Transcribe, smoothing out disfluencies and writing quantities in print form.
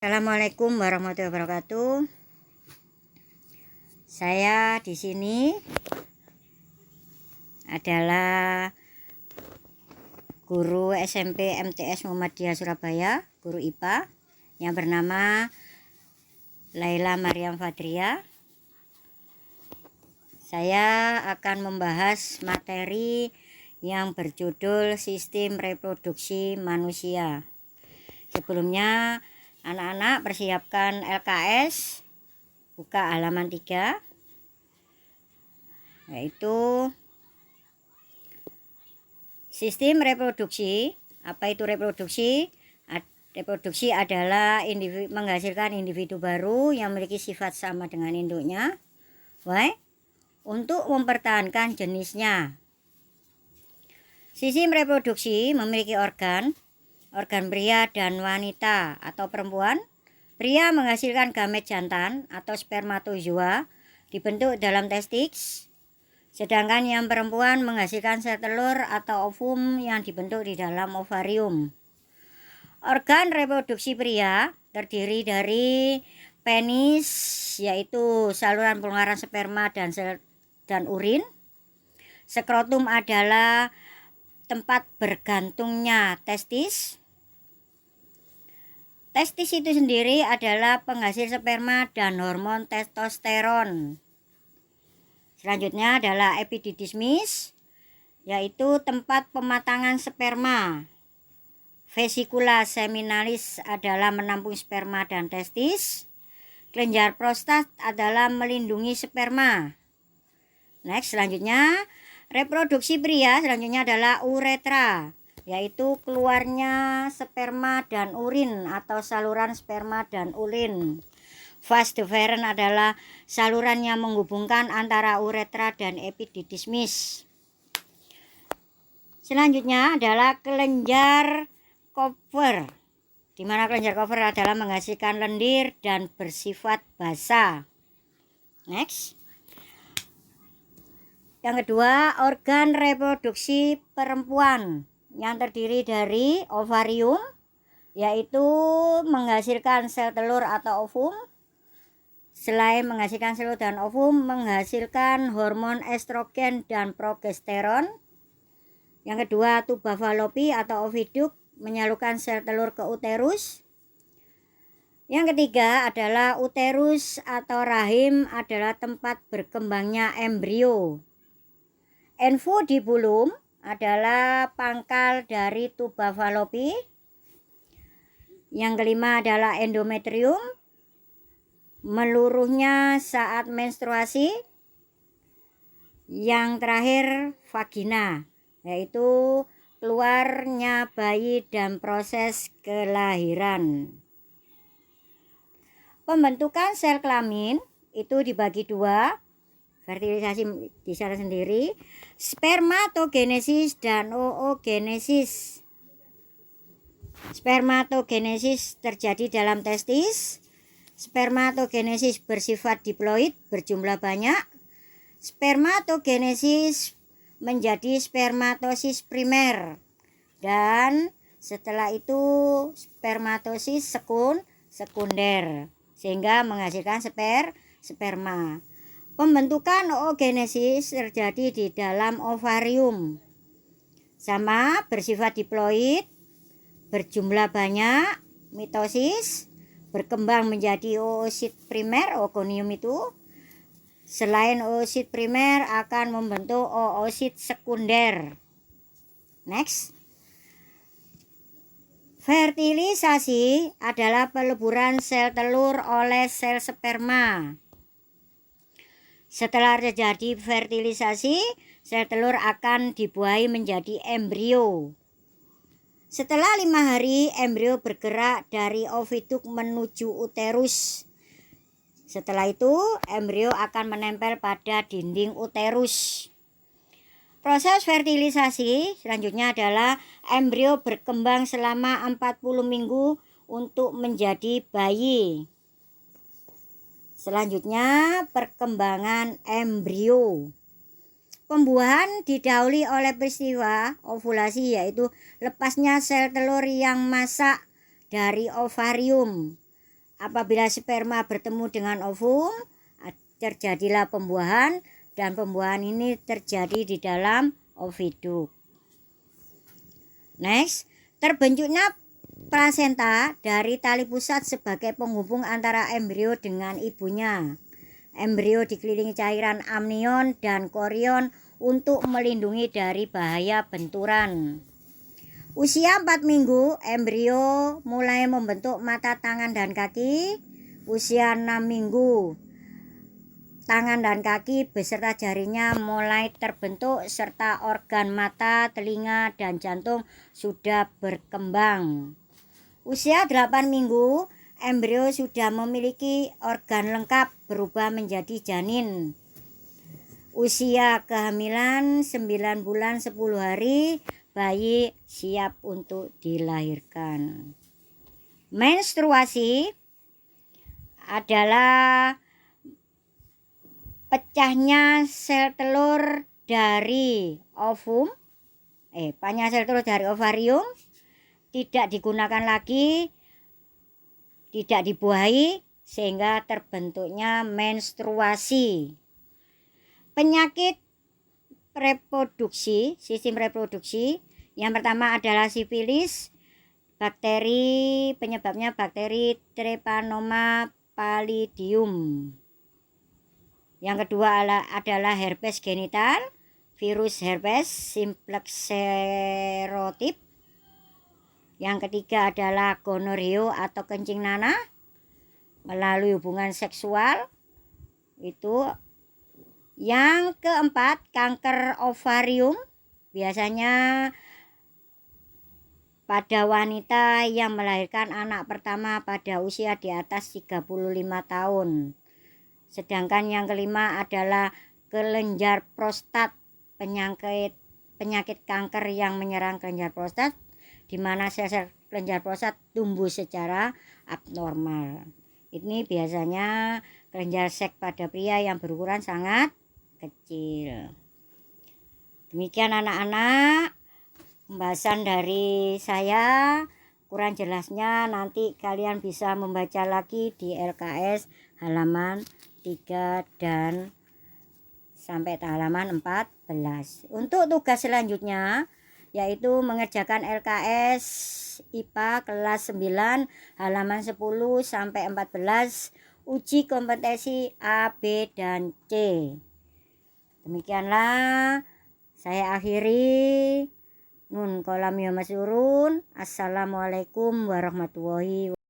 Assalamualaikum warahmatullahi wabarakatuh. Saya di sini adalah guru SMP MTS Muhammadiyah Surabaya, guru IPA yang bernama Laila Mariam Fadria. Saya akan membahas materi yang berjudul Sistem Reproduksi Manusia. Sebelumnya, anak-anak persiapkan LKS, buka halaman 3, yaitu sistem reproduksi. Apa itu reproduksi? Reproduksi adalah menghasilkan individu baru yang memiliki sifat sama dengan induknya. Why? Untuk mempertahankan jenisnya. Sistem reproduksi memiliki organ pria dan wanita atau perempuan. Pria menghasilkan gamet jantan atau spermatozoa dibentuk dalam testis, sedangkan yang perempuan menghasilkan sel telur atau ovum yang dibentuk di dalam ovarium. Organ reproduksi pria terdiri dari penis, yaitu saluran pengeluaran sperma dan urin. Skrotum adalah tempat bergantungnya testis. Testis itu sendiri adalah penghasil sperma dan hormon testosteron. Selanjutnya adalah epididismis, yaitu tempat pematangan sperma. Vesikula seminalis adalah menampung sperma dan testis. Kelenjar prostat adalah melindungi sperma. Next, selanjutnya reproduksi pria selanjutnya adalah uretra, yaitu keluarnya sperma dan urin atau saluran sperma dan urin. Vas deferens adalah saluran yang menghubungkan antara uretra dan epididismis. Selanjutnya adalah kelenjar Kupfer, di mana kelenjar Kupfer adalah menghasilkan lendir dan bersifat basah. Next. Yang kedua, organ reproduksi perempuan yang terdiri dari ovarium, yaitu menghasilkan sel telur atau ovum. Selain menghasilkan sel telur dan ovum, menghasilkan hormon estrogen dan progesteron. Yang kedua, tuba falopi atau oviduk menyalurkan sel telur ke uterus. Yang ketiga adalah uterus atau rahim adalah tempat berkembangnya embrio. Infundibulum adalah pangkal dari tuba falopi. Yang kelima adalah endometrium, meluruhnya saat menstruasi. Yang terakhir vagina, yaitu keluarnya bayi dan proses kelahiran. Pembentukan sel kelamin itu dibagi dua, fertilisasi di sana sendiri, spermatogenesis dan oogenesis. Spermatogenesis terjadi dalam testis. Spermatogenesis bersifat diploid, berjumlah banyak. Spermatogenesis menjadi spermatosis primer, dan setelah itu spermatosis sekunder, sehingga menghasilkan sperma. Pembentukan oogenesis terjadi di dalam ovarium, sama bersifat diploid, berjumlah banyak, mitosis, berkembang menjadi oosit primer, oogonium itu. Selain oosit primer akan membentuk oosit sekunder. Next. Fertilisasi adalah peleburan sel telur oleh sel sperma. Setelah terjadi fertilisasi, sel telur akan dibuahi menjadi embrio. Setelah 5 hari, embrio bergerak dari oviduk menuju uterus. Setelah itu, embrio akan menempel pada dinding uterus. Proses fertilisasi selanjutnya adalah embrio berkembang selama 40 minggu untuk menjadi bayi. Selanjutnya, perkembangan embrio. Pembuahan didahului oleh peristiwa ovulasi, yaitu lepasnya sel telur yang masak dari ovarium. apabila sperma bertemu dengan ovum, terjadilah pembuahan, dan pembuahan ini terjadi di dalam oviduk. Next, terbentuknya plasenta dari tali pusat sebagai penghubung antara embrio dengan ibunya. Embrio dikelilingi cairan amnion dan korion untuk melindungi dari bahaya benturan. Usia 4 minggu, embrio mulai membentuk mata, tangan, dan kaki. Usia 6 minggu, tangan dan kaki beserta jarinya mulai terbentuk serta organ mata, telinga, dan jantung sudah berkembang. Usia 8 minggu, embrio sudah memiliki organ lengkap berubah menjadi janin. Usia kehamilan 9 bulan 10 hari, bayi siap untuk dilahirkan. Menstruasi adalah pecahnya sel telur dari ovum, pecahnya sel telur dari ovarium, tidak digunakan lagi, tidak dibuahi, sehingga terbentuknya menstruasi. Penyakit reproduksi, sistem reproduksi, yang pertama adalah sifilis, bakteri, penyebabnya bakteri Treponema pallidum. Yang kedua adalah herpes genital, virus herpes simplex serotype. Yang ketiga adalah gonorrhea atau kencing nanah melalui hubungan seksual. Itu. Yang keempat, kanker ovarium, biasanya pada wanita yang melahirkan anak pertama pada usia di atas 35 tahun. Sedangkan yang kelima adalah kelenjar prostat, penyakit kanker yang menyerang kelenjar prostat, di mana sel-sel kelenjar prostat tumbuh secara abnormal. Ini biasanya kelenjar seks pada pria yang berukuran sangat kecil. Demikian anak-anak pembahasan dari saya. Kurang jelasnya nanti kalian bisa membaca lagi di LKS halaman 3 dan sampai halaman 14. Untuk tugas selanjutnya yaitu mengerjakan LKS IPA kelas 9 halaman 10 sampai 14, uji kompetensi A, B, dan C. Demikianlah saya akhiri. Nun kolam ya masurun. Assalamualaikum warahmatullahi wabarakatuh.